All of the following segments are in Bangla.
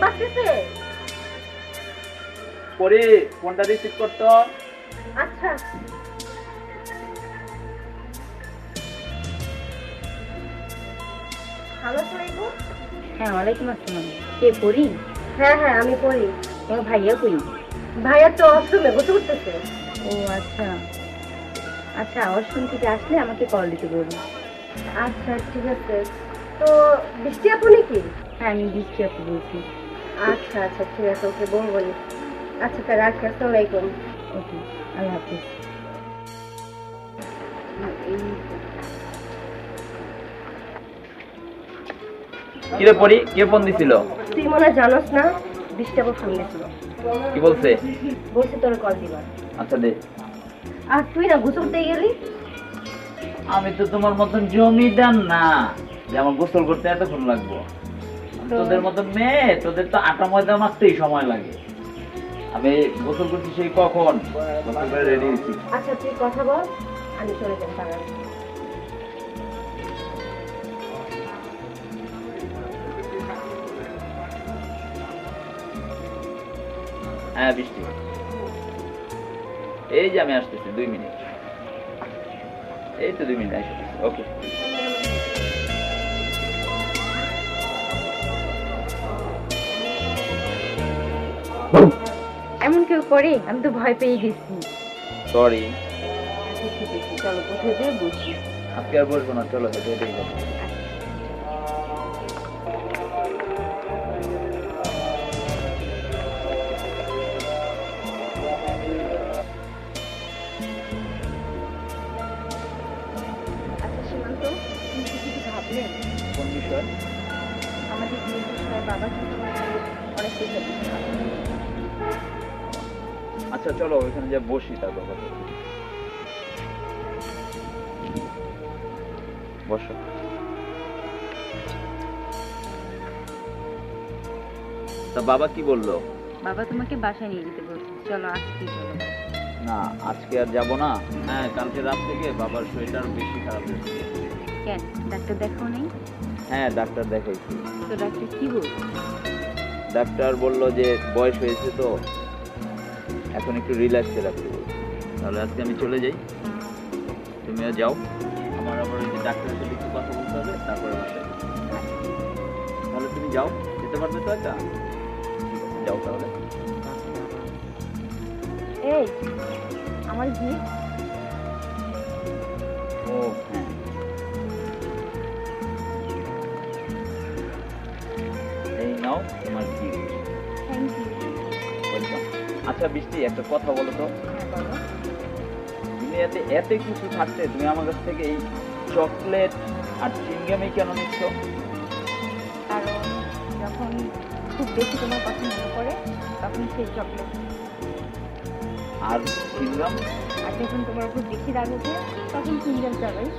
বাজতেছে। পরে ফোনটা রিসিভ করতো। আচ্ছা হ্যালো সাইবু। হ্যাঁ, ওয়ালাইকুম আসসালাম। কে পড়ি? হ্যাঁ হ্যাঁ আমি পড়ি। তোমার ভাইয়া কই? ভাইয়া তো অষ্টমে গোসল করতেছে। ও আচ্ছা আচ্ছা, ওয়াশরুম থেকে আসলে আমাকে কল দিতে বলুন। আচ্ছা ঠিক আছে। তো বৃষ্টি আপু নাকি? হ্যাঁ, আমি বৃষ্টি আপু বলছি। আচ্ছা আচ্ছা ঠিক আছে, ওকে বলবো নি। আচ্ছা তা রাখি, আসসালামু আলাইকুম। ওকে, আল্লাহ হাফিজ। কিরে পরি, কে ফোন দিছিল? তুই মনে হয় জানোস না, বৃষ্টি আপু ফোন দিয়েছিল। কি বলছে? বলছে তোর কল দিবার। আচ্ছা দে। আর তুই না গোসল করতে গেলি? আমি তো তোমার মতন জমিদার না যে আমার গোসল করতে এতক্ষণ লাগবো। আমি তোদের মতন মেয়ে, তোদের তো আটা ময়দা মাখতেই সময় লাগে। আমি গোসল করছি সেই কখন, গোসল করে রেডি হয়েছি। আচ্ছা তুই কথা বল, আমি চলে যাবো তাড়াতাড়ি। হ্যাঁ বৃষ্টি, এই যে আমি আসতেছি 2 মিনিট। এই তো 2 মিনিট আসতেছি। ওকে। এমন কেউ করে? আমি তো ভয় পেয়ে গেছি। সরি। আচ্ছা ঠিক আছে, চলো কোথায় যেয়ে বসি। আজকে আর বসবো না, চলো হেঁটে হেঁটেই যাবো। আচ্ছা সীমান্ত, তুমি কি কিছু ভাবলেন? কোন বিষয়? আমাদের বিয়ের বিষয়ে বাবা কিন্তু অনেক চেষ্টা দিচ্ছে। আচ্ছা চলো ওইখানে যা বসি, তারপর কথা বলি। বসো। তা বাবা কি বললো? বাবা তোমাকে বাসায় নিয়ে যেতে বলছে, চলো আজকেই চলো। না আজকে আর যাব না। হ্যাঁ কালকে রাত থেকে বাবার শরীরটা আরো বেশি খারাপ হয়েছে। কেন, ডাক্তার দেখাও নেই? হ্যাঁ ডাক্তার দেখাইছি। তো ডাক্তার কি বলছে? ডাক্তার বললো যে বয়স হয়েছে তো এখন একটু রিল্যাক্সে রাখতে বলছে। তাহলে আজকে আমি চলে যাই, তুমিও যাও। আমার আবার ওই যে ডাক্তারের সাথে একটু কথা বলতে হবে, তারপরে বাসায় যাবো। তাহলে তুমি যাও, যেতে পারবে তো? একা যাও তাহলে। এই আমার গিফট। ও হ্যাঁ, এই নাও তোমার গিফট। Thank you. ওয়েলকাম। আচ্ছা বৃষ্টি, একটা কথা বলো তো, হ্যাঁ বলো। দুনিয়াতে এত কিছু থাকতে তুমি আমার কাছ থেকে এই চকলেট আর চিংগামই কেন নিচ্ছ? কারণ যখন খুব বেশি তোমার কথা মনে পড়ে তখন সেই চকলেট, আর চিংগাম? আর যখন তোমার খুব বেশি রাগ ওঠে তখন সিঙ্গেল চালাই।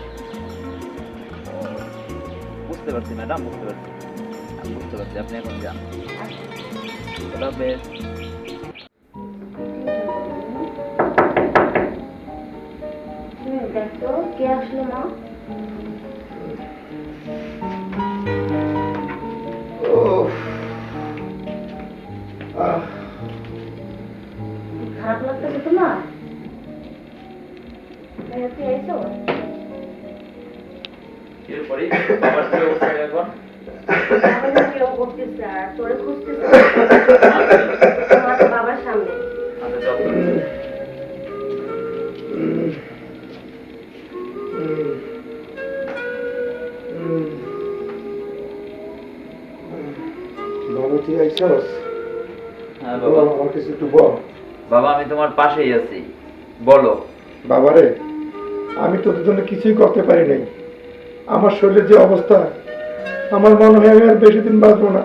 বুঝতে পারছি ম্যাডাম, বুঝতে পারছি। আমি বুঝতে পারছি, আপনি এখন যান। আচ্ছা খোদা হাফেজ। দেখো কে আসলো মা। খারাপ লাগতেছে তোমার? তুই আইসো? এরপরে বাবার কি অবস্থা এখন? কেউ করতেছে আর তোরে খুঁজতেছে বাবার সামনে। আচ্ছা যত্ন নিও। বাবা তুই আইসস? হ্যাঁ বাবা। আমার কিছু একটু বল। বাবা আমি তোমার পাশেই আছি, বলো। বাবারে, আমি তোদের জন্য কিছুই করতে পারি নাই। আমার শরীরের যে অবস্থা, আমার মনে হয় আমি আর বেশি দিন বাঁচবো না।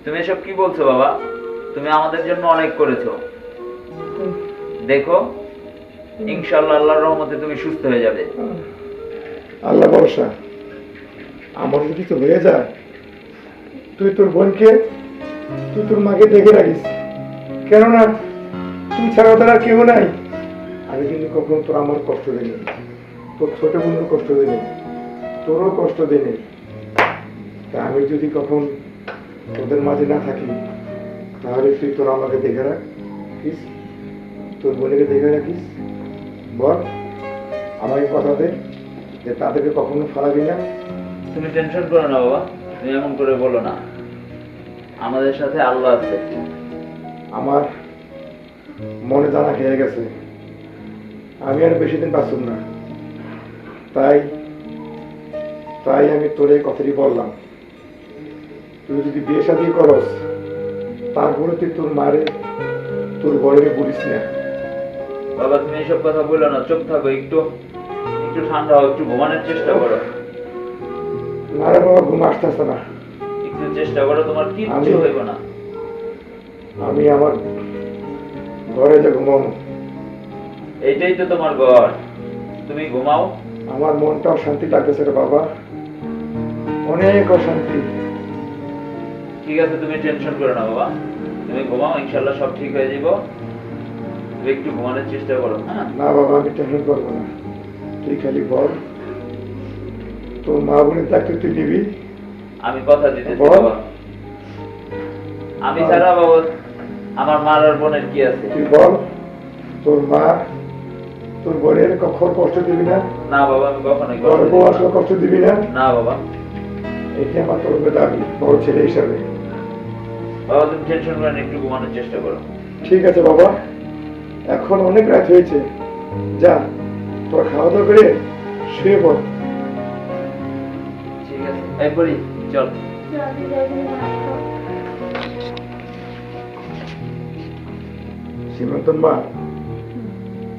তুমি এসব কি বলছো বাবা? তুমি আমাদের জন্য অনেক করেছো। দেখো ইনশাআল্লাহ আল্লাহর রহমতে তুমি সুস্থ হয়ে যাবে। আল্লাহ ভরসা। আমার যদি কিছু হয়ে যায়, তুই তোর বোনকে, তুই তোর মাকে দেখে রাখিস, কেননা তুই ছাড়া তার আর কেউ নাই। আমি কিন্তু কখনো তোর আমার কষ্ট দিই, তোর ছোট বোনের কষ্ট দিই, তোরও কষ্ট দিই। তা আমি যদি কখন তোদের মাঝে না থাকি, তাহলে তুই তোর আমাকে দেখে রাখিস, তোর বোনকে দেখে রাখিস। বল, আমাকে কথা দে যে তাদেরকে কখনো ফেলাবি না। তুমি টেনশন করো না বাবা, তুমি এমন করে বলো না। আমাদের সাথে আল্লাহ আছে। আমার মনে জানা খেয়ে গেছে, আমি আর বেশি দিন বাঁচব না। তাই তাই আমি তোর এই কথাটি বললাম, তুই যদি বিয়ে শাদী করস, তারপরে তুই তোর মারে তোর বরের বলিস না। বাবা তুমি এইসব কথা বলো না, চুপ থাকো, একটু একটু ঠান্ডা হও, একটু ঘুমানোর চেষ্টা করো। না রে বাবা, ঘুম আসতেছে না। একটু চেষ্টা করো, তোমার কিচ্ছু আমি- হইব না। আমি আমার ঘরে যে ঘুমাবো, এইটাই তো তোমার ঘর, তুমি ঘুমাও। আমার মনটাও শান্তি লাগতেছে রে বাবা, অনেক অশান্তি। ঠিক আছে, তুমি টেনশন করো না বাবা, তুমি ঘুমাও, ইনশাল্লাহ সব ঠিক হয়ে যাব। তুমি একটু ঘুমানোর চেষ্টা করো। হ্যাঁ না বাবা, আমি টেনশন করবো না, তুই খালি বল তোর মা বোনের দায়িত্ব তুই নিবি। আমি কথা দিতেছি বল। বাবা, আমি ছাড়া বাবা আমার মার আর বোনের কি আছে? তুই বল, তোর মা তোর বোনের কখন কষ্ট দিবি না, না বাবা, আমি কখনোই তোর বউ আসলে কষ্ট দিবি না। না বাবা। এটি আমার তোর দাবি বড় ছেলে হিসাবে। বাবা তুমি টেনশন করে না, একটু ঘুমানোর চেষ্টা করো। ঠিক আছে বাবা, এখন অনেক রাত হয়েছে, যা তোর খাওয়া দাওয়া করে শুয়ে পড়। ঠিক আছে, এই পড়ি, চল। সীমান্তন মা,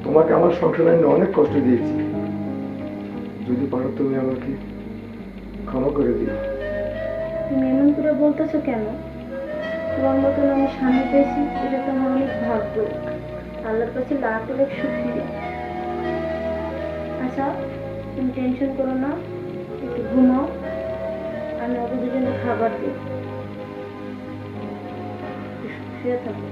তোমাকে আমার সংসারে আমি অনেক কষ্ট দিয়েছি, যদি পারো তুমি আমাকে ক্ষমা করে দিও। তুমি এমন করে বলতেছো কেন? তোমার মতন আমি স্বামী পেয়েছি, এটা তো আমার অনেক ভাগ্য। আল্লাহর কাছে লাখ লাখ শুকরিয়া। আচ্ছা তুমি টেনশন করো না, একটু ঘুমাও, আমি ওদের দুজনে খাবার দিই, শুয়ে থাকো।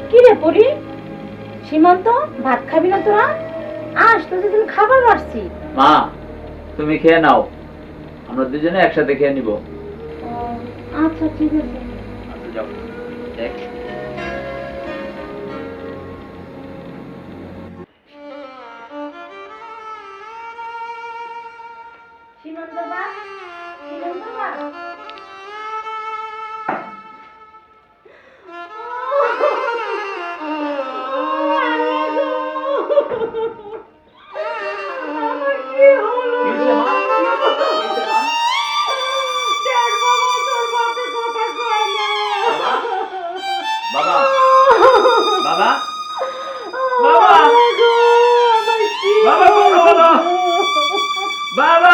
কি রে পরি, সীমান্ত ভাত খাবি না তোরা? আস, তোদের জন্য খাবার বাড়ছি। মা তুমি খেয়ে নাও, আমরা দুজনে একসাথে খেয়ে নিব। আচ্ছা ঠিক আছে। আচ্ছা যাও, দেখ। সীমান্ত বা, সীমান্ত বা। কি হয়েছে মা? কি হয়েছে মা? বাবা, বাবা, বাবা, বাবা, বাবা, বাবা,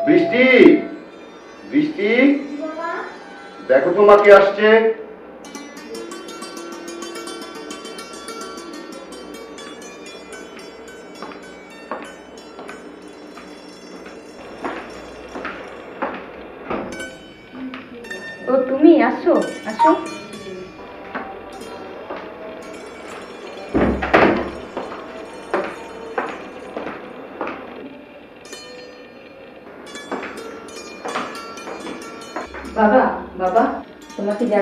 বৃষ্টি, বৃষ্টি, দেখো তোমাকে আসছে। ও তুমি আসো, আসো। বাবা, বাবা, তোমাকে যা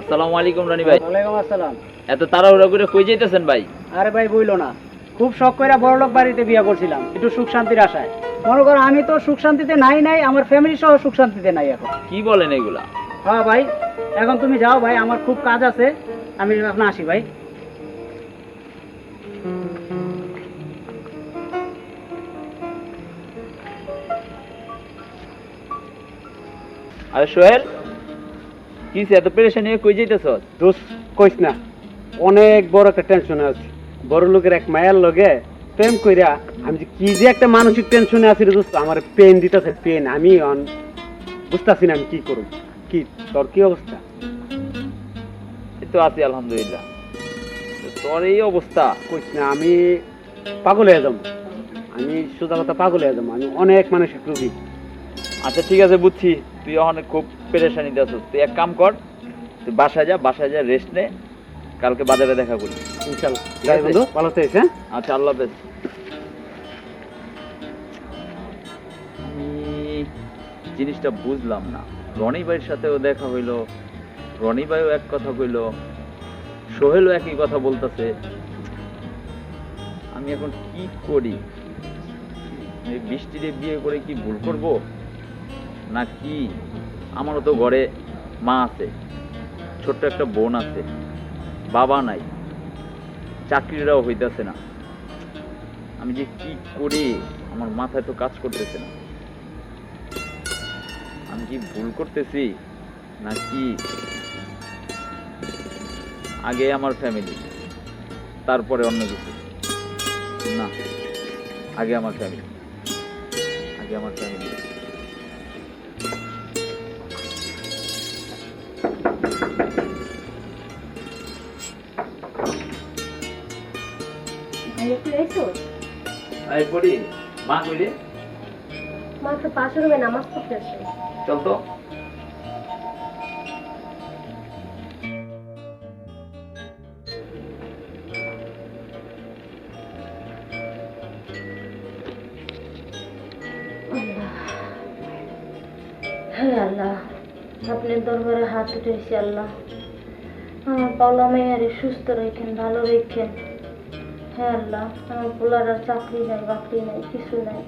আসসালামু আলাইকুম রনি ভাই। ওয়ালাইকুম আসসালাম। এত তাড়াহুড়া করে কই যাইতেছেন ভাই? আরে ভাই বইলো না, খুব শখ করে বড়লোক বাড়িতে বিয়ে করছিলাম একটু সুখ শান্তির আশায়। মনে করো আমি তো সুখ শান্তিতে নাই, আমার ফ্যামিলি সহ সুখ শান্তিতে নাই এখন। কি বলেন এগুলা? হ্যাঁ ভাই, এখন তুমি যাও ভাই, আমার খুব কাজ আছে, আমি এখন আসি ভাই। আরে সোহেল, কি এত পেরেশানি হয়ে কই যাইতেছস? দোস্ত কইস না, অনেক বড় একটা টেনশনে আছি। বড় লোকের এক মায়ের লগে প্রেম কইরা আমি যে কি যে একটা মানসিক টেনশনে আছি রে দোস্ত, আমার পেন দিতেছে পেন। আমি বুঝতেছি না আমি কি করব। কি তোর কি অবস্থা? এই তো আছি আলহামদুলিল্লাহ। তো তোর এই অবস্থা? কইস না, আমি পাগল হয়ে যাবো। আমি সোজা কথা পাগল হয়ে যাবো। আমি অনেক মানসিক রোগী। আচ্ছা ঠিক আছে, বুঝছি তুই অনেক খুব পেরেশানিতে আছিস। তুই এক কাম কর, তুই বাসায় যা রেস্ট নে, কালকে বাজারে দেখা করি। ইনশাআল্লাহ। ঠিক আছে বন্ধু, ভালো থাকিস। হ্যাঁ, আচ্ছা, আল্লাহ হাফেজ। আমি জিনিসটা বুঝলাম না, রনি ভাইয়ের সাথেও দেখা হইলো, রনি ভাইও এক কথা কইলো, সোহেলও একই কথা বলতেছে। আমি এখন কি করি? এই বৃষ্টিরে বিয়ে করে কি ভুল করব না কি? আমারও তো ঘরে মা আছে, ছোট্ট একটা বোন আছে, বাবা নাই, চাকরিটাও হইতেছে না। আমি যে কি করি আমার মাথায় তো কাজ করতেছে না। আমি কি ভুল করতেছি নাকি? আগে আমার ফ্যামিলি, তারপরে অন্য কিছু না। আগে আমার ফ্যামিলি। ভাইয়া তুই আইছো? আই পড়ি, মা কইলে মা তো পাশের রুমে নামাজ পড়তেছে। চল তো। হ্যাঁ আল্লাহ, আপনার দরবারে হাত উঠেছি আল্লাহ। আমার পাওলা মেয়ারে সুস্থ রেখেন, ভালো রেখেন। হ্যাঁ আল্লাহ, আমার পোলার আর চাকরি নাই, বাকরি নাই, কিছু নাই।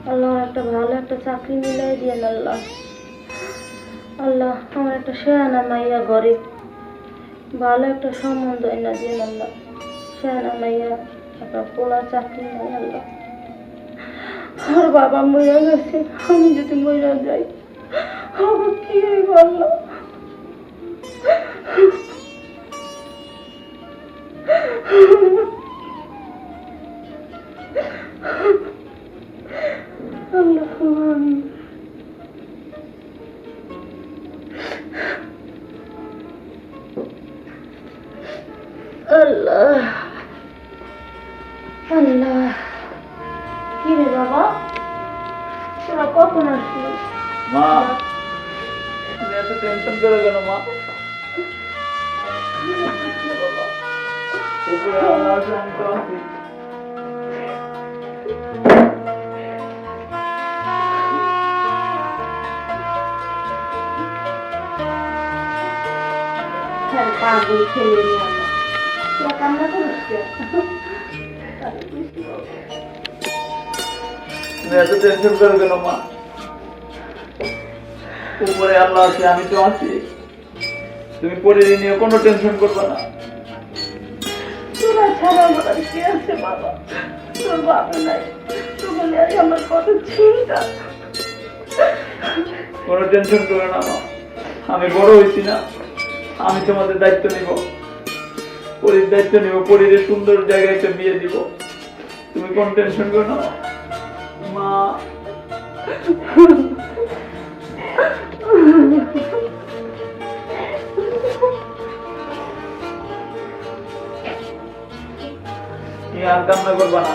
আল্লাহ আমার একটা ভালো একটা চাকরি মিলাই দিয়েন আল্লাহ। আল্লাহ আমার একটা শেয়ানা মাইয়া ঘরে ভালো একটা সম্বন্ধ এনে দিয়েন আল্লাহ। শেয়ানা মাইয়া একটা পোলার চাকরি নাই আল্লাহ। আর বাবা মরে গেছে, আমি যদি মরে যাই আমার কি হইব আল্লাহ? আল্লাহ আমিন। আল্লাহ আল্লাহ। কি রে বাবা, তোরা কখন আসলি? মা, তুমি এত টেনশন করে কেন মা? উপরে আল্লাহ আছে, আমি তো আছি। হ্যাঁ পাগল ছেলে নিয়ে আল্লাহ, তোরা কান্না করিস কেন? তুমি এত টেনশন করো কেন মা? উপরে আল্লাহ আছে, আমি তো আছি। তুমি পরিবার নিয়ে কোনো টেনশন করবে না। তোরা ছাড়া আমার আর কে আছে বাবা? তোর বাবা নাই, তোর বলে আজ আমার কত চিন্তা। কোনো টেনশন করো না মা, আমি বড় হয়েছি না, আমি তোমাদের দায়িত্ব নিব, পরির দায়িত্ব নিব, পরিরে সুন্দর জায়গায় একটা বিয়ে দিব। তুমি কোন টেনশন করো না মা। তুমি আর কান্না করবা না।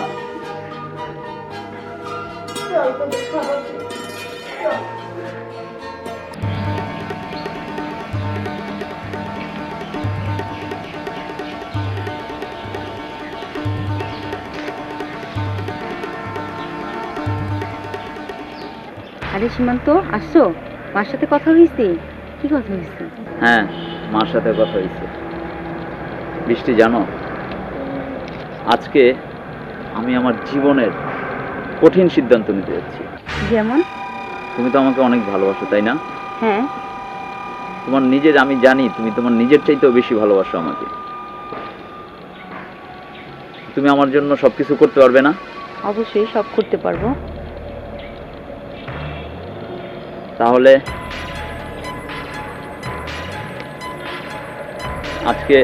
চল তোদের খাবার দে। চল। আরে সীমান্ত, আসছো? মার সাথে কথা হয়েছে? কি কথা হয়েছে? হ্যাঁ, মার সাথে কথা হয়েছে। বৃষ্টি জানো, আজকে আমি আমার জীবনের কঠিন সিদ্ধান্ত নিতে যাচ্ছি। যেমন? তুমি তো আমাকে অনেক ভালোবাসো, তাই না? হ্যাঁ। তোমার নিজের, আমি জানি তুমি তোমার নিজের চাইতেও বেশি ভালোবাসো আমাকে। তুমি আমার জন্য সবকিছু করতে পারবে না? অবশ্যই সব করতে পারবো। তাহলে আজকে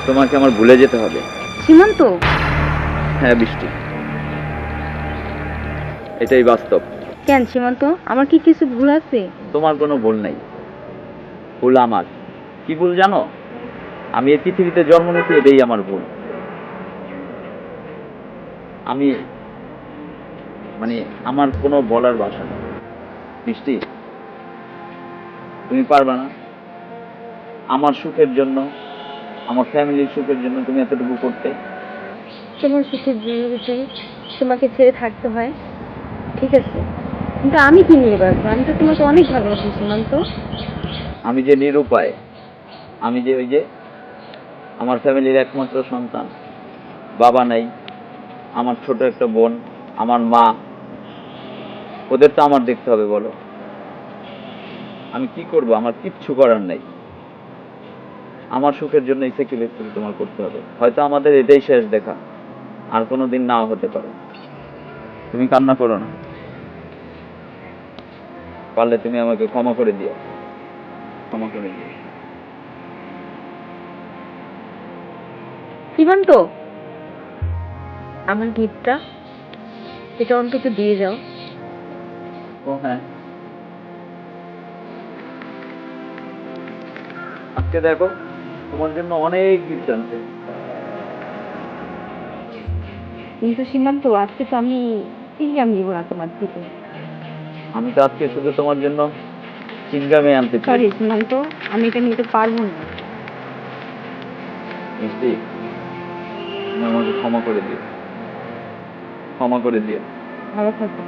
তোমাকে আমার ভুলে যেতে হবে। সীমান্ত, হ্যাঁ বৃষ্টি, এটাই বাস্তব। কেন সীমান্ত, আমার কি কিছু ভুল আছে? তোমার কোনো ভুল নেই, ভুল আমার। কি ভুল জানো? আমি এই পৃথিবীতে জন্ম নিতে, এটাই আমার ভুল। আমি মানে আমার কোনো বলার ভাষা নেই। বৃষ্টি, তুমি পারবে না আমার সুখের জন্য, আমার ফ্যামিলির সুখের জন্য তুমি এতটুকু করতে? তোমার সুখের জরুরিতে তোমাকে ছেড়ে থাকতে হয়, ঠিক আছে, কিন্তু আমি কি নিয়ে বাঁচবো? আমি তো তোমাকে অনেক ভালোবাসি সীমান্ত। আমি যে নিরুপায়, আমি যে ওই যে আমার ফ্যামিলির একমাত্র সন্তান, বাবা নাই, আমার ছোট একটা বোন, আমার মা, ওদের তো আমার দেখতে হবে বলো। আমি কি করব? আমার কিচ্ছু করার নেই। আমার সুখের জন্য এই স্যাক্রিফাইস তোমার করতে হবে। হয়তো আমাদের এটাই শেষ দেখা, আর কোনো দিন নাও হতে পারে। তুমি কান্না করো না, পারলে তুমি আমাকে ক্ষমা করে দিও, ক্ষমা করে দিও। সীমান্ত, আমার গিফটটা এটা অন্তত দিয়ে যাও। ও হ্যাঁ, আজকে দেখো তোমার জন্য অনেক গিফট আনছে। কিন্তু সীমান্ত, আজকে তো আমি চিংগাম নিব না তোমার থেকে। আমি তো আজকে শুধু তোমার জন্য চিংগামে আনতে চাই। সরি সীমান্ত, আমি এটা নিতে পারবো না। মিষ্টি, তুমি আমাকে ক্ষমা করে দিও, ক্ষমা করে দিও। ভালো থাকো।